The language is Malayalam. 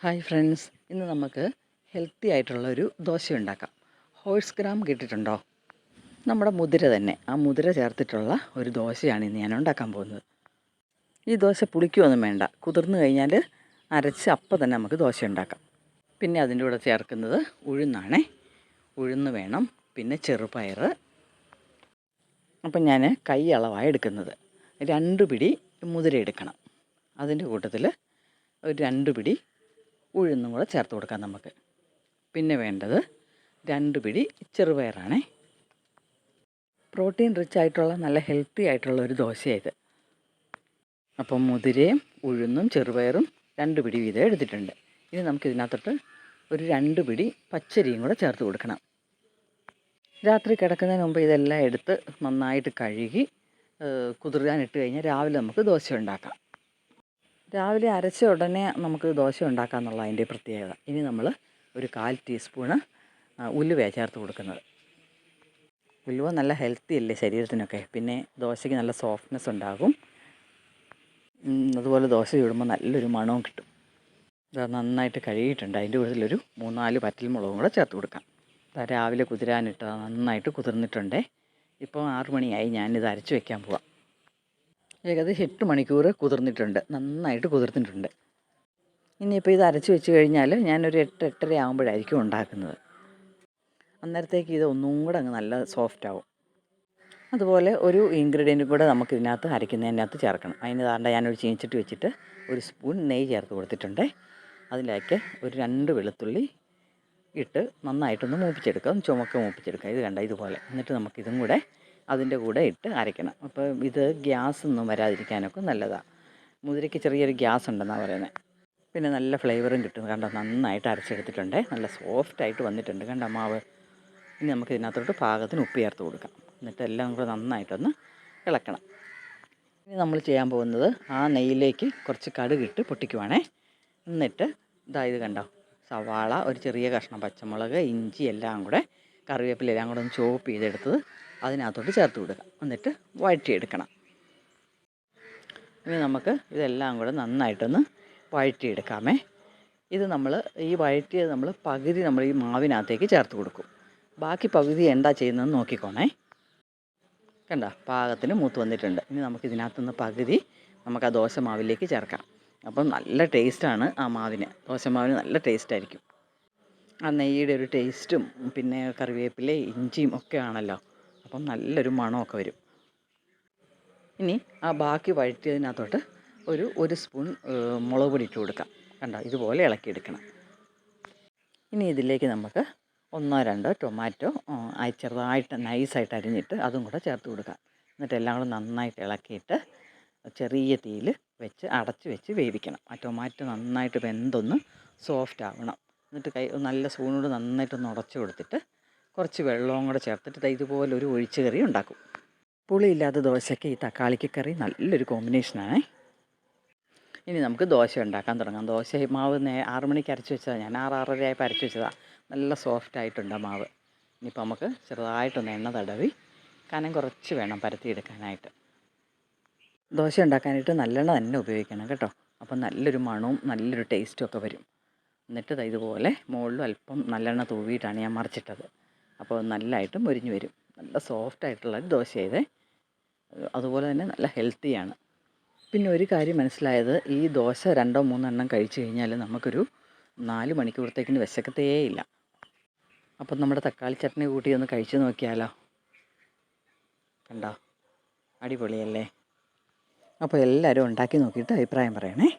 ഹായ് ഫ്രണ്ട്സ്, ഇന്ന് നമുക്ക് ഹെൽത്തി ആയിട്ടുള്ളൊരു ദോശ ഉണ്ടാക്കാം. ഹോഴ്സ് ഗ്രാം കേട്ടിട്ടുണ്ടോ? നമ്മുടെ മുതിര തന്നെ, ആ മുതിര ചേർത്തിട്ടുള്ള ഒരു ദോശയാണ് ഇന്ന് ഞാൻ ഉണ്ടാക്കാൻ പോകുന്നത്. ഈ ദോശ പുളിക്കുകയൊന്നും വേണ്ട, കുതിർന്ന് കഴിഞ്ഞാൽ അരച്ച് അപ്പം തന്നെ നമുക്ക് ദോശ ഉണ്ടാക്കാം. പിന്നെ അതിൻ്റെ കൂടെ ചേർക്കുന്നത് ഉഴുന്നാണേ, ഉഴുന്ന് വേണം, പിന്നെ ചെറുപയർ. അപ്പം ഞാൻ കൈ അളവാണ് എടുക്കുന്നത്. 2 പിടി മുതിര എടുക്കണം. അതിൻ്റെ കൂട്ടത്തിൽ ഒരു 2 പിടി ഉഴുന്നും കൂടെ ചേർത്ത് കൊടുക്കാം നമുക്ക്. പിന്നെ വേണ്ടത് 2 പിടി ചെറുപയറാണേ. പ്രോട്ടീൻ റിച്ച് ആയിട്ടുള്ള നല്ല ഹെൽത്തി ആയിട്ടുള്ള ഒരു ദോശയായത്. അപ്പം മുതിരയും ഉഴുന്നും ചെറുപയറും 2 പിടി വീതം എടുത്തിട്ടുണ്ട്. ഇനി നമുക്കിതിനകത്തോട്ട് ഒരു 2 പിടി പച്ചരിയും കൂടെ ചേർത്ത് കൊടുക്കണം. രാത്രി കിടക്കുന്നതിന് മുമ്പ് ഇതെല്ലാം എടുത്ത് നന്നായിട്ട് കഴുകി കുതിർക്കാനിട്ട് കഴിഞ്ഞാൽ രാവിലെ നമുക്ക് ദോശ ഉണ്ടാക്കാം. രാവിലെ അരച്ച ഉടനെ നമുക്ക് ദോശ ഉണ്ടാക്കാമെന്നുള്ള അതിൻ്റെ പ്രത്യേകത. ഇനി നമ്മൾ ഒരു 1/4 ടീസ്പൂണ് ഉലുവയാണ് ചേർത്ത് കൊടുക്കുന്നത്. ഉലുവ നല്ല ഹെൽത്തി അല്ലേ ശരീരത്തിനൊക്കെ. പിന്നെ ദോശയ്ക്ക് നല്ല സോഫ്റ്റ്നെസ് ഉണ്ടാകും. അതുപോലെ ദോശ ചുടുമ്പോൾ നല്ലൊരു മണവും കിട്ടും. ഇത് നന്നായിട്ട് കഴുകിയിട്ടുണ്ട്. അതിൻ്റെ കൂടുതലൊരു 3-4 വറ്റൽമുളകും കൂടെ ചേർത്ത് കൊടുക്കാം. രാവിലെ കുതിരാനിട്ട് നന്നായിട്ട് കുതിർന്നിട്ടുണ്ടേ. ഇപ്പോൾ 6 മണിയായി. ഞാനിത് അരച്ച് വയ്ക്കാൻ പോവാം. ഏകദേശം 8 മണിക്കൂർ കുതിർന്നിട്ടുണ്ട്, നന്നായിട്ട് കുതിർന്നിട്ടുണ്ട്. ഇനിയിപ്പോൾ ഇത് അരച്ച് വെച്ച് കഴിഞ്ഞാൽ ഞാനൊരു 8-8:30 ആകുമ്പോഴായിരിക്കും ഉണ്ടാക്കുന്നത്. അന്നേരത്തേക്ക് ഇത് ഒന്നും കൂടെ അങ്ങ് നല്ല സോഫ്റ്റ് ആവും. അതുപോലെ ഒരു ഇൻഗ്രീഡിയൻറ്റും കൂടെ നമുക്ക് ഇതിനകത്ത് അരയ്ക്കുന്നതിനകത്ത് ചേർക്കണം. അതിന് താണ്ട ഞാനൊരു ചീനിച്ചട്ടി വെച്ചിട്ട് 1 സ്പൂൺ നെയ്യ് ചേർത്ത് കൊടുത്തിട്ടുണ്ട്. അതിലേക്ക് ഒരു 2 വെളുത്തുള്ളി ഇട്ട് നന്നായിട്ടൊന്ന് മൂപ്പിച്ചെടുക്കുക, ചുമക്ക് മൂപ്പിച്ചെടുക്കുക. ഇത് കണ്ട ഇതുപോലെ. എന്നിട്ട് നമുക്കിതും കൂടെ അതിൻ്റെ കൂടെ ഇട്ട് അരയ്ക്കണം. അപ്പോൾ ഇത് ഗ്യാസൊന്നും വരാതിരിക്കാനൊക്കെ നല്ലതാണ്. മുതിരയ്ക്ക് ചെറിയൊരു ഗ്യാസ് ഉണ്ടെന്നാണ് പറയുന്നത്. പിന്നെ നല്ല ഫ്ലേവറും കിട്ടും. കണ്ടോ, നന്നായിട്ട് അരച്ചെടുത്തിട്ടുണ്ട്. നല്ല സോഫ്റ്റായിട്ട് വന്നിട്ടുണ്ട് കണ്ടോ മാവ്. ഇനി നമുക്ക് ഇതിനകത്തോട്ട് പാകത്തിന് ഉപ്പ് ചേർത്ത് കൊടുക്കാം. എന്നിട്ട് എല്ലാം കൂടെ നന്നായിട്ടൊന്ന് ഇളക്കണം. ഇനി നമ്മൾ ചെയ്യാൻ പോകുന്നത് ആ നെയ്യിലേക്ക് കുറച്ച് കടുകിട്ട് പൊട്ടിക്കുവാണേ. എന്നിട്ട് ഇത് കണ്ടോ, സവാള, ഒരു ചെറിയ കഷ്ണം പച്ചമുളക്, ഇഞ്ചി എല്ലാം കൂടെ, കറിവേപ്പില എല്ലാം കൂടെ ഒന്ന് ചോപ്പ് ചെയ്തെടുത്തത് അതിനകത്തോട്ട് ചേർത്ത് കൊടുക്കുക. എന്നിട്ട് വഴറ്റിയെടുക്കണം. ഇനി നമുക്ക് ഇതെല്ലാം കൂടെ നന്നായിട്ടൊന്ന് വഴറ്റിയെടുക്കാമേ. ഇത് ഈ വഴറ്റിയത് നമ്മൾ പകുതി നമ്മൾ ഈ മാവിനകത്തേക്ക് ചേർത്ത് കൊടുക്കും. ബാക്കി പകുതി എന്താ ചെയ്യുന്നതെന്ന് നോക്കിക്കോണേ. കണ്ടോ, പാകത്തിന് മൂത്ത് വന്നിട്ടുണ്ട്. ഇനി നമുക്കിതിനകത്തുനിന്ന് പകുതി നമുക്ക് ആ ദോശ മാവിലേക്ക് ചേർക്കാം. അപ്പം നല്ല ടേസ്റ്റാണ് ആ മാവിന്. ദോശമാവിന് നല്ല ടേസ്റ്റായിരിക്കും. ആ നെയ്യുടെ ഒരു ടേസ്റ്റും പിന്നെ കറിവേപ്പില ഇഞ്ചിയും ഒക്കെ ആണല്ലോ. അപ്പം നല്ലൊരു മണമൊക്കെ വരും. ഇനി ആ ബാക്കി വഴറ്റിയതിനകത്തോട്ട് ഒരു സ്പൂൺ മുളക് പൊടി ഇട്ട് കൊടുക്കാം. കണ്ടോ, ഇതുപോലെ ഇളക്കിയെടുക്കണം. ഇനി ഇതിലേക്ക് നമുക്ക് 1-2 ടൊമാറ്റോ ചെറുതായിട്ട് നൈസായിട്ട് അരിഞ്ഞിട്ട് അതും കൂടെ ചേർത്ത് കൊടുക്കാം. എന്നിട്ട് എല്ലാം കൂടെ നന്നായിട്ട് ഇളക്കിയിട്ട് ചെറിയ തീയിൽ വെച്ച് അടച്ച് വെച്ച് വേവിക്കണം. ആ ടൊമാറ്റോ നന്നായിട്ട് വെന്തൊന്ന് സോഫ്റ്റ് ആവണം. എന്നിട്ട് നല്ല സ്പൂണോട് നന്നായിട്ടൊന്ന് ഉടച്ച് കൊടുത്തിട്ട് കുറച്ച് വെള്ളവും കൂടെ ചേർത്തിട്ട് ഇതുപോലെ ഒരു ഒഴിച്ച് കറി ഉണ്ടാക്കും. പുളിയില്ലാത്ത ദോശയ്ക്ക് ഈ തക്കാളിക്ക് കറി നല്ലൊരു കോമ്പിനേഷനാണ്. ഇനി നമുക്ക് ദോശ ഉണ്ടാക്കാൻ തുടങ്ങാം. ദോശ മാവ് 6 മണിക്ക് അരച്ച് വെച്ചതാണ്. ഞാൻ 6-6:30 ആയപ്പോൾ അരച്ച് വെച്ചതാണ്. നല്ല സോഫ്റ്റായിട്ടുണ്ട് മാവ്. ഇനിയിപ്പോൾ നമുക്ക് ചെറുതായിട്ടൊന്ന് എണ്ണ തടവി കനം കുറച്ച് വേണം പരത്തിയെടുക്കാനായിട്ട്. ദോശ ഉണ്ടാക്കാനായിട്ട് നല്ലെണ്ണ തന്നെ ഉപയോഗിക്കണം കേട്ടോ. അപ്പം നല്ലൊരു മണവും നല്ലൊരു ടേസ്റ്റും ഒക്കെ വരും. എന്നിട്ട് ഇതുപോലെ മുകളിലും അല്പം നല്ലെണ്ണ തൂവിയിട്ടാണ് ഞാൻ മറിച്ചിട്ടത്. അപ്പോൾ നല്ലതായിട്ട് മൊരിഞ്ഞ് വരും. നല്ല സോഫ്റ്റായിട്ടുള്ള ദോശ ചെയ്തേ. അതുപോലെ തന്നെ നല്ല ഹെൽത്തിയാണ്. പിന്നെ ഒരു കാര്യം മനസ്സിലായത്, ഈ ദോശ 2-3 എണ്ണം കഴിച്ച് കഴിഞ്ഞാൽ നമുക്കൊരു 4 മണിക്കൂറത്തേക്കിന് വിശക്കത്തേയില്ല. അപ്പം നമ്മുടെ തക്കാളി ചട്നി കൂട്ടി ഒന്ന് കഴിച്ച് നോക്കിയാലോ. കണ്ടോ, അടിപൊളിയല്ലേ. അപ്പോൾ എല്ലാവരും ഉണ്ടാക്കി നോക്കിയിട്ട് അഭിപ്രായം പറയണേ.